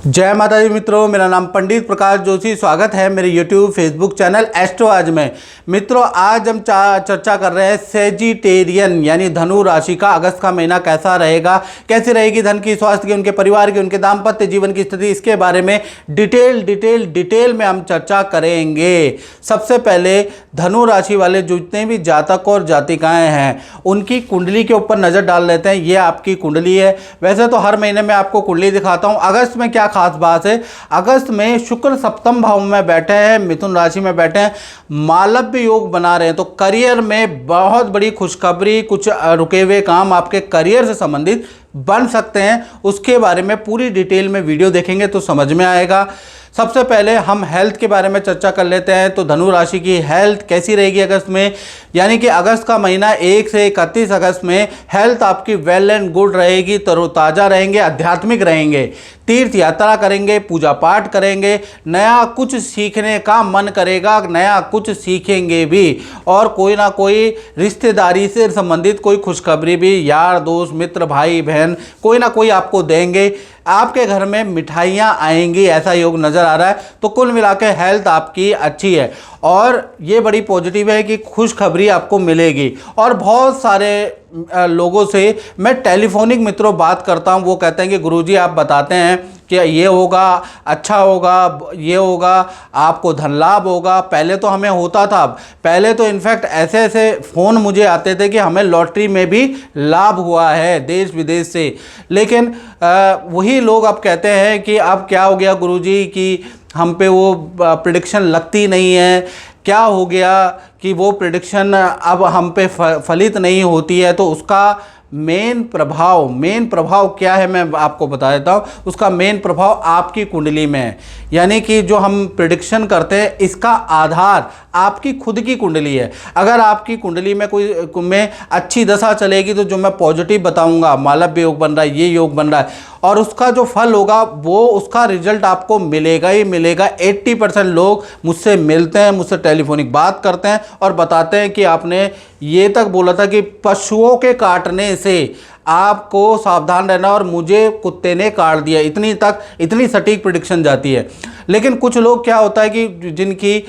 जय माता दी मित्रों, मेरा नाम पंडित प्रकाश जोशी। स्वागत है मेरे YouTube फेसबुक चैनल एस्ट्रो आज में। मित्रों, आज हम चर्चा कर रहे हैं सेजिटेरियन यानी धनु राशि का अगस्त का महीना कैसा रहेगा, कैसी रहेगी धन की, स्वास्थ्य की, उनके परिवार की, उनके दाम्पत्य जीवन की स्थिति, इसके बारे में डिटेल में हम चर्चा करेंगे। सबसे पहले धनु राशि वाले जितने भी जातक और जातिकाएँ हैं उनकी कुंडली के ऊपर नज़र डाल लेते हैं। ये आपकी कुंडली है। वैसे तो हर महीने में आपको कुंडली दिखाता हूँ। अगस्त में क्या खास बात है, अगस्त में शुक्र सप्तम भाव में बैठे हैं, मिथुन राशि में बैठे हैं, मालव्य योग बना रहे हैं। तो करियर में बहुत बड़ी खुशखबरी, कुछ रुके हुए काम आपके करियर से संबंधित बन सकते हैं। उसके बारे में पूरी डिटेल में वीडियो देखेंगे तो समझ में आएगा। सबसे पहले हम हेल्थ के बारे में चर्चा कर लेते हैं। तो धनु राशि की हेल्थ कैसी रहेगी अगस्त में, यानी कि अगस्त का महीना 1 से 31 अगस्त में हेल्थ आपकी वेल एंड गुड रहेगी, तरोताज़ा रहेंगे, आध्यात्मिक रहेंगे, तीर्थ यात्रा करेंगे, पूजा पाठ करेंगे, नया कुछ सीखने का मन करेगा, नया कुछ सीखेंगे भी, और कोई ना कोई रिश्तेदारी से संबंधित कोई खुशखबरी भी यार दोस्त मित्र भाई बहन कोई ना कोई आपको देंगे। आपके घर में मिठाइयाँ आएंगी, ऐसा योग नज़र आ रहा है। तो कुल मिला के हेल्थ आपकी अच्छी है और ये बड़ी पॉजिटिव है कि खुशखबरी आपको मिलेगी। और बहुत सारे लोगों से मैं टेलीफोनिक मित्रों बात करता हूँ, वो कहते हैं कि गुरुजी आप बताते हैं कि ये होगा, अच्छा होगा, ये होगा, आपको धन लाभ होगा। पहले तो हमें होता था, पहले तो इनफैक्ट ऐसे ऐसे फ़ोन मुझे आते थे कि हमें लॉटरी में भी लाभ हुआ है देश विदेश से। लेकिन वही लोग अब कहते हैं कि अब क्या हो गया गुरुजी कि हम पे वो प्रेडिक्शन लगती नहीं है, क्या हो गया कि वो प्रेडिक्शन अब हम पे फलित नहीं होती है। तो उसका मेन प्रभाव क्या है मैं आपको बता देता हूँ। उसका मेन प्रभाव आपकी कुंडली में है, यानी कि जो हम प्रेडिक्शन करते हैं इसका आधार आपकी खुद की कुंडली है। अगर आपकी कुंडली में कोई अच्छी दशा चलेगी तो जो मैं पॉजिटिव बताऊंगा, मालव्य योग बन रहा है, ये योग बन रहा है, और उसका जो फल होगा वो उसका रिजल्ट आपको मिलेगा ही मिलेगा। 80% लोग मुझसे मिलते हैं, मुझसे टेलीफोनिक बात करते हैं और बताते हैं कि आपने ये तक बोला था कि पशुओं के काटने से आपको सावधान रहना और मुझे कुत्ते ने काट दिया। इतनी सटीक प्रेडिक्शन जाती है। लेकिन कुछ लोग क्या होता है कि जिनकी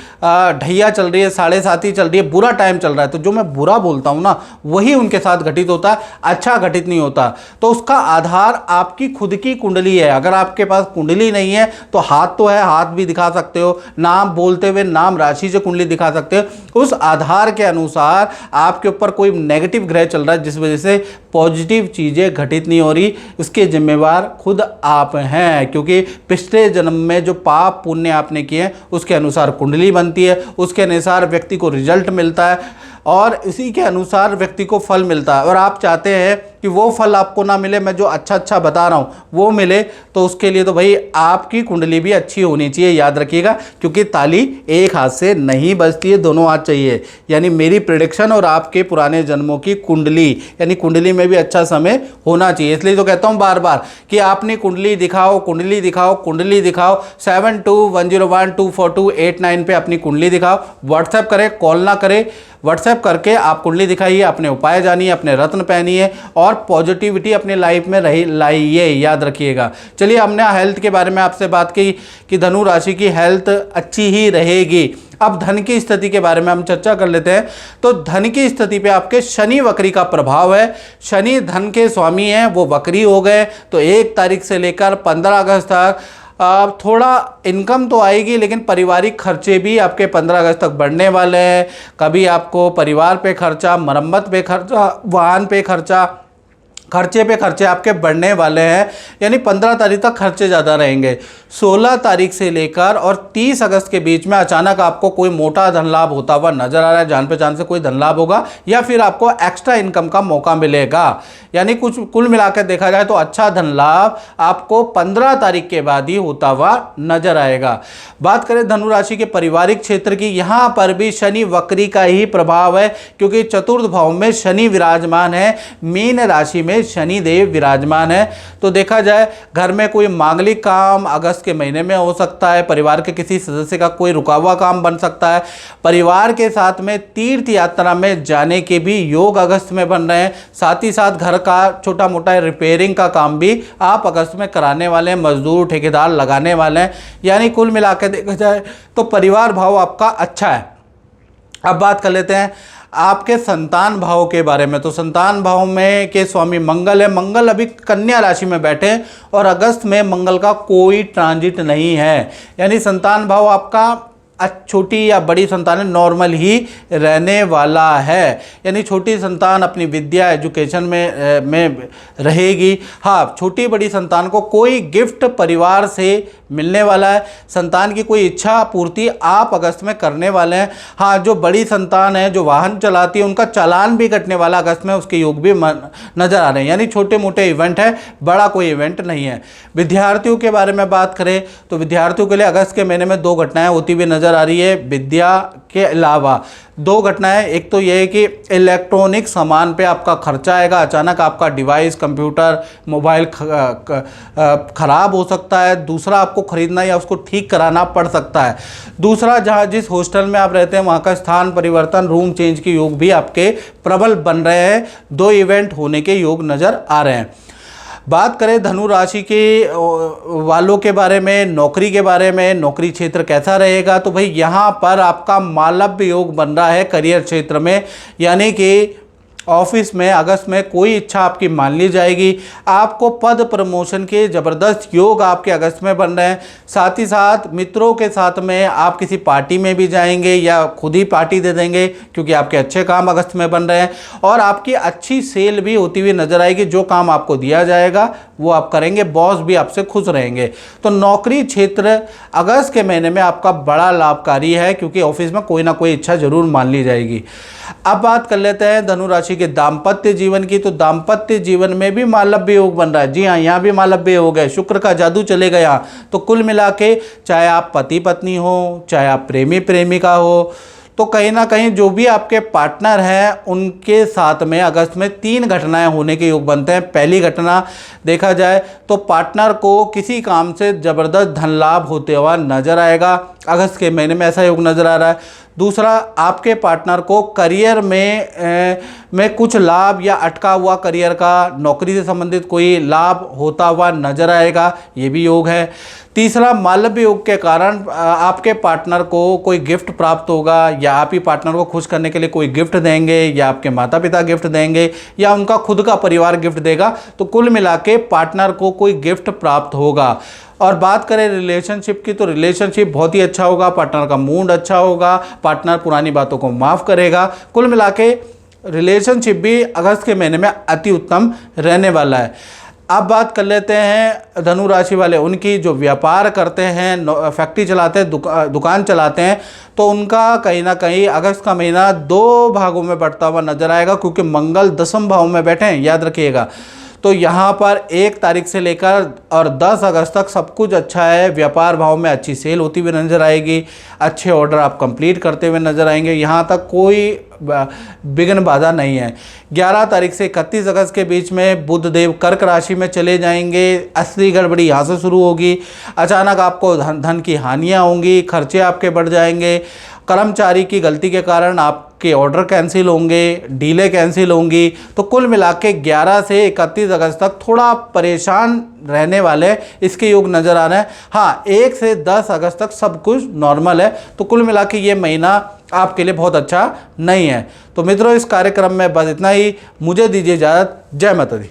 ढैया चल रही है, 7.5 चल रही है, बुरा टाइम चल रहा है, तो जो मैं बुरा बोलता हूँ ना वही उनके साथ घटित होता है, अच्छा घटित नहीं होता। तो उसका आधार आपकी खुद की कुंडली है। अगर आपके पास कुंडली नहीं है तो हाथ तो है, हाथ भी दिखा सकते हो, नाम बोलते हुए नाम राशि से कुंडली दिखा सकते हो। उस आधार के अनुसार आपके ऊपर कोई नेगेटिव ग्रह चल रहा है जिस वजह से पॉजिटिव चीज़ें घटित नहीं हो रही, उसके जिम्मेवार खुद आप हैं। क्योंकि पिछले जन्म में जो पाप पुण्य आपने किए उसके अनुसार कुंडली बनती है, उसके अनुसार व्यक्ति को रिजल्ट मिलता है और इसी के अनुसार व्यक्ति को फल मिलता है। और आप चाहते हैं कि वो फल आपको ना मिले, मैं जो अच्छा बता रहा हूँ वो मिले, तो उसके लिए तो भाई आपकी कुंडली भी अच्छी होनी चाहिए, याद रखिएगा। क्योंकि ताली एक हाथ से नहीं बजती है, दोनों हाथ चाहिए। यानी मेरी प्रेडिक्शन और आपके पुराने जन्मों की कुंडली, यानी कुंडली में भी अच्छा समय होना चाहिए। इसलिए तो कहता हूँ बार बार कि आपने कुंडली दिखाओ, कुंडली दिखाओ, कुंडली दिखाओ। 7210124289 पे अपनी कुंडली दिखाओ। व्हाट्सएप करें, कॉल ना करें, व्हाट्सएप करके आप कुंडली दिखाइए, अपने उपाय जानिए, अपने रत्न पहनिए और पॉजिटिविटी अपनी लाइफ में लाइए, याद रखिएगा। चलिए, हमने हेल्थ के बारे में आपसे बात की कि धनु राशि की हेल्थ अच्छी ही रहेगी। अब धन की स्थिति के बारे में हम चर्चा कर लेते हैं। तो धन की स्थिति पे आपके शनि वक्री का प्रभाव है। शनि धन के स्वामी हैं, वो वक्री हो गए। तो 1 तारीख से लेकर 15 अगस्त तक थोड़ा इनकम तो आएगी, लेकिन पारिवारिक खर्चे भी आपके 15 अगस्त तक बढ़ने वाले हैं। कभी आपको परिवार पे खर्चा, मरम्मत पे खर्चा, वाहन पे खर्चे पे खर्चे आपके बढ़ने वाले हैं। यानी 15 तारीख तक खर्चे ज़्यादा रहेंगे। 16 तारीख से लेकर और 30 अगस्त के बीच में अचानक आपको कोई मोटा धन लाभ होता हुआ नजर आ रहा है। जान पहचान से कोई धन लाभ होगा या फिर आपको एक्स्ट्रा इनकम का मौका मिलेगा। यानी कुछ कुल मिलाकर देखा जाए तो अच्छा धन लाभ आपको 15 तारीख के बाद ही होता हुआ नजर आएगा। बात करें धनु राशि के पारिवारिक क्षेत्र की, यहाँ पर भी शनि वक्री का ही प्रभाव है। क्योंकि चतुर्थ भाव में शनि विराजमान है, मीन राशि में में शनिदेव विराजमान है। तो देखा जाए घर में कोई मांगलिक काम अगस्त के महीने में हो सकता है, परिवार के किसी सदस्य का कोई रुका हुआ काम बन सकता है, परिवार के साथ में तीर्थ यात्रा में जाने के भी योग अगस्त में बन रहे हैं। साथ ही साथ घर का छोटा मोटा रिपेयरिंग का काम भी आप अगस्त में कराने वाले हैं, मजदूर ठेकेदार लगाने वाले हैं। यानी कुल मिला के देखा जाए तो परिवार भाव आपका अच्छा है। अब बात कर लेते हैं आपके संतान भाव के बारे में। तो संतान भाव में के स्वामी मंगल है। मंगल अभी कन्या राशि में बैठे हैं और अगस्त में मंगल का कोई ट्रांजिट नहीं है। यानी संतान भाव आपका छोटी या बड़ी संतान नॉर्मल ही रहने वाला है। यानी छोटी संतान अपनी विद्या एजुकेशन में रहेगी। हाँ, छोटी बड़ी संतान को कोई गिफ्ट परिवार से मिलने वाला है। संतान की कोई इच्छा पूर्ति आप अगस्त में करने वाले हैं। हाँ, जो बड़ी संतान है जो वाहन चलाती है उनका चालान भी कटने वाला अगस्त में, उसके योग भी नजर आ रहे हैं। यानी छोटे मोटे इवेंट है, बड़ा कोई इवेंट नहीं है। विद्यार्थियों के बारे में बात करें तो विद्यार्थियों के लिए अगस्त के महीने में 2 घटनाएं होती हुई नजर आ रही है। विद्या के अलावा 2 घटनाएं, एक तो यह है कि इलेक्ट्रॉनिक सामान पे आपका खर्चा आएगा। अचानक आपका डिवाइस कंप्यूटर मोबाइल खराब हो सकता है। दूसरा, आपको खरीदना या उसको ठीक कराना पड़ सकता है। दूसरा, जहां जिस हॉस्टल में आप रहते हैं वहां का स्थान परिवर्तन, रूम चेंज के योग भी आपके प्रबल बन रहे हैं। 2 इवेंट होने के योग नजर आ रहे हैं। बात करें धनु राशि के वालों के बारे में, नौकरी के बारे में, नौकरी क्षेत्र कैसा रहेगा, तो भाई यहाँ पर आपका मालव्य योग बन रहा है करियर क्षेत्र में। यानी कि ऑफिस में अगस्त में कोई इच्छा आपकी मान ली जाएगी। आपको पद प्रमोशन के ज़बरदस्त योग आपके अगस्त में बन रहे हैं। साथ ही साथ मित्रों के साथ में आप किसी पार्टी में भी जाएंगे या खुद ही पार्टी दे देंगे, क्योंकि आपके अच्छे काम अगस्त में बन रहे हैं। और आपकी अच्छी सेल भी होती हुई नजर आएगी। जो काम आपको दिया जाएगा वो आप करेंगे, बॉस भी आपसे खुश रहेंगे। तो नौकरी क्षेत्र अगस्त के महीने में आपका बड़ा लाभकारी है, क्योंकि ऑफिस में कोई ना कोई इच्छा जरूर मान ली जाएगी। अब बात कर लेते हैं धनु राशि के दाम्पत्य जीवन की। तो दाम्पत्य जीवन में भी मालव्य योग बन रहा है। जी हाँ, यहाँ भी मालव्य योग है, शुक्र का जादू चलेगा यहाँ। तो कुल मिला के चाहे आप पति पत्नी हो, चाहे आप प्रेमी प्रेमिका हो, तो कहीं ना कहीं जो भी आपके पार्टनर हैं उनके साथ में अगस्त में 3 घटनाएं होने के योग बनते हैं। पहली घटना देखा जाए तो पार्टनर को किसी काम से ज़बरदस्त धन लाभ होते हुआ नजर आएगा। अगस्त के महीने में ऐसा योग नज़र आ रहा है। दूसरा, आपके पार्टनर को करियर में कुछ लाभ या अटका हुआ करियर का, नौकरी से संबंधित कोई लाभ होता हुआ नजर आएगा, ये भी योग है। तीसरा, मालव्य योग के कारण आपके पार्टनर को कोई गिफ्ट प्राप्त होगा, या आप ही पार्टनर को खुश करने के लिए कोई गिफ्ट देंगे, या आपके माता पिता गिफ्ट देंगे, या उनका खुद का परिवार गिफ्ट देगा। तो कुल मिला के पार्टनर को कोई गिफ्ट प्राप्त होगा। और बात करें रिलेशनशिप की, तो रिलेशनशिप बहुत ही अच्छा होगा, पार्टनर का मूड अच्छा होगा, पार्टनर पुरानी बातों को माफ़ करेगा। कुल मिला के रिलेशनशिप भी अगस्त के महीने में अति उत्तम रहने वाला है। अब बात कर लेते हैं धनु राशि वाले उनकी, जो व्यापार करते हैं, फैक्ट्री चलाते हैं, दुकान चलाते हैं, तो उनका कहीं ना कहीं अगस्त का महीना 2 भागों में बढ़ता हुआ नजर आएगा, क्योंकि मंगल 10वें भाव में बैठे हैं, याद रखिएगा। तो यहाँ पर 1 तारीख से लेकर और 10 अगस्त तक सब कुछ अच्छा है। व्यापार भाव में अच्छी सेल होती हुई नजर आएगी, अच्छे ऑर्डर आप कंप्लीट करते हुए नजर आएंगे। यहाँ तक कोई विघ्न बाधा नहीं है। 11 तारीख से 31 अगस्त के बीच में बुध देव कर्क राशि में चले जाएंगे। असली गड़बड़ी यहाँ से शुरू होगी। अचानक आपको धन की हानियाँ होंगी, खर्चे आपके बढ़ जाएंगे। कर्मचारी की गलती के कारण आपके ऑर्डर कैंसिल होंगे, डीले कैंसिल होंगी। तो कुल मिला के 11 से 31 अगस्त तक थोड़ा परेशान रहने वाले इसके योग नज़र आ रहे हैं। हाँ, 1 से 10 अगस्त तक सब कुछ नॉर्मल है। तो कुल मिला के ये महीना आपके लिए बहुत अच्छा नहीं है। तो मित्रों, इस कार्यक्रम में बस इतना ही। मुझे दीजिए इजाज़त। जय माता दी।